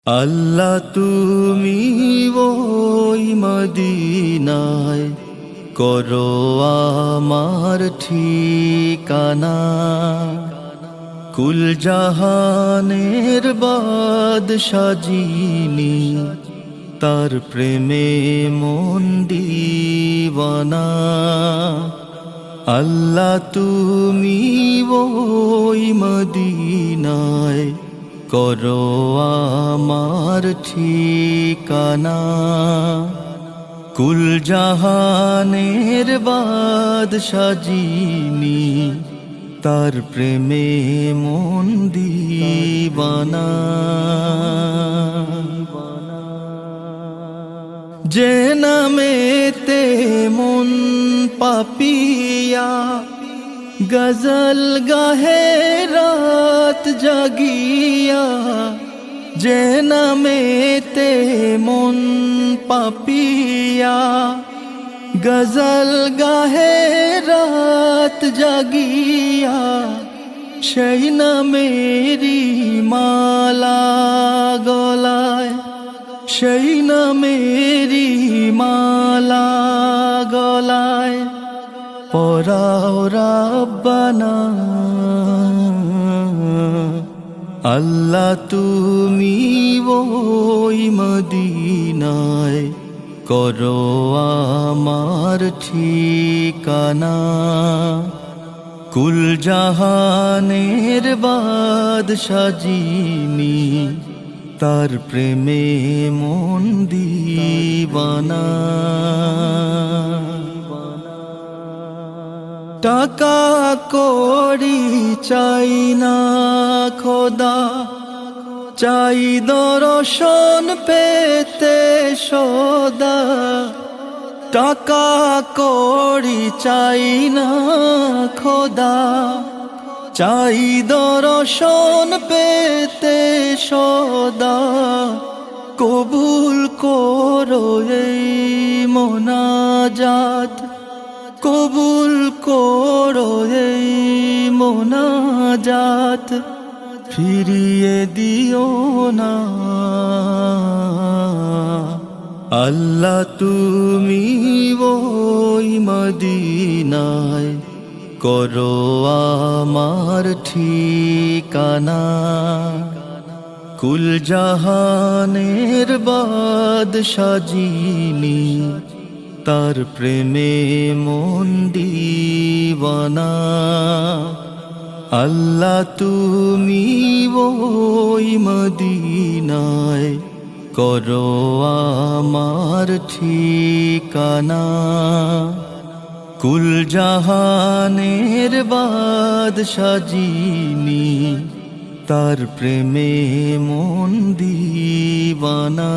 আল্লাহ তুমি ওই মদিনায় করো আমার ঠিকানা, কুল জাহানের বাদশা যিনি, তার প্রেমে মন দিওয়ানা। আল্লাহ তুমি ওই মদিনায় করো আমার ঠিকানা, কুল জাহানের বাদশা যিনি, তার প্রেমে মন দিওয়ানা। যে নামেতে মন পাপিয়া গজল গাহে রাত জাগিয়া, যে নামেতে মন পাপিয়া গজল গাহে রাত জাগিয়া, সেই নামেরি মালা গলায়, সেই নামেরি মালা গলায় পরাও রাব্বানা। আল্লাহ তুমি ওই মদিনায় করো আমার ঠিকানা, কুল জাহানের বাদশা যিনি, তার প্রেমে মন দিওয়ানা। টাকা কড়ি চাই না খোদা, চাই দর্শন পেতে সদা। টাকা কড়ি চাই না খোদা, চাই দর্শন পেতে সদা। কবুল করো এই মোনাজাত, কবুল করো এই মোনাজাত, ফিরিয়ে দিও না। আল্লাহ তুমি ওই মদিনায় করো আমার ঠিকানা, কুল জাহানের বাদশা যিনি, তার প্রেমে মন দিওয়ানা। আল্লাহ তুমি ওই মদিনায় করো আমার ঠিকানা, কুল জাহানের বাদশা যিনি, তার প্রেমে মন দিওয়ানা।